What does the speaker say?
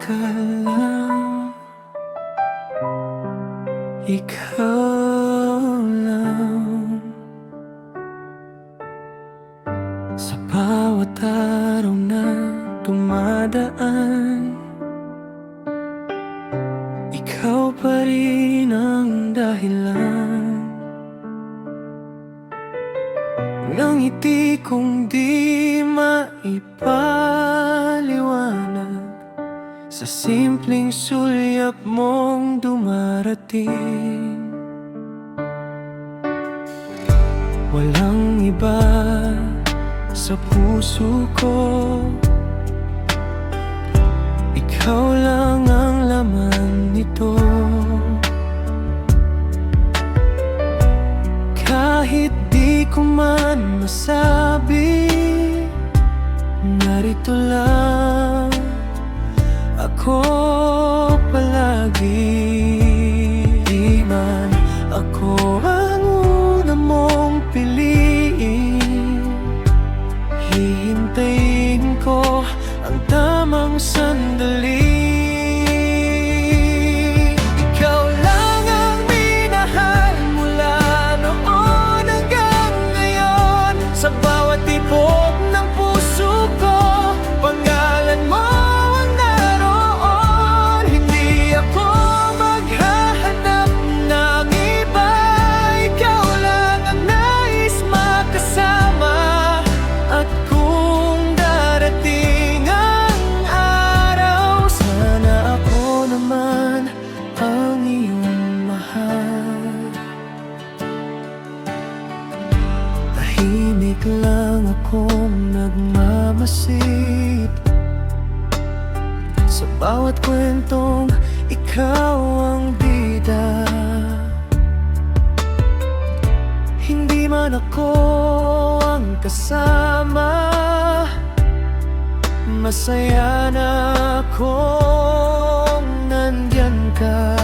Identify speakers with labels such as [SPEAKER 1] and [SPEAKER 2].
[SPEAKER 1] ka lang, ikaw lang. Sa bawat araw na dumadaan, ikaw pa rin ang dahilan ng ngiti kong di maipaliwanag, sa simpleng sulyap mong dumarating. Walang iba sa puso ko, ikaw lang ang laman nito. Kahit di ko man masabi, narito lang ako palagi. Di man ako ang una mong piliin, hihintayin ko ang tamang sandali. Ikaw lang ang minahal mula noon hanggang ngayon. Sa bawat tibok ng puso ko, pangalan mo ang naroon. Hindi ako maghahanap ng iba, ikaw lang ang nais makasama. At kung darating ang araw, sana ako naman ang iyong mahal. Tahimik lang akong nagmamasid sa bawat kwentong ikaw ang bida. Hindi man ako ang kasama, masaya na akong nandyan ka.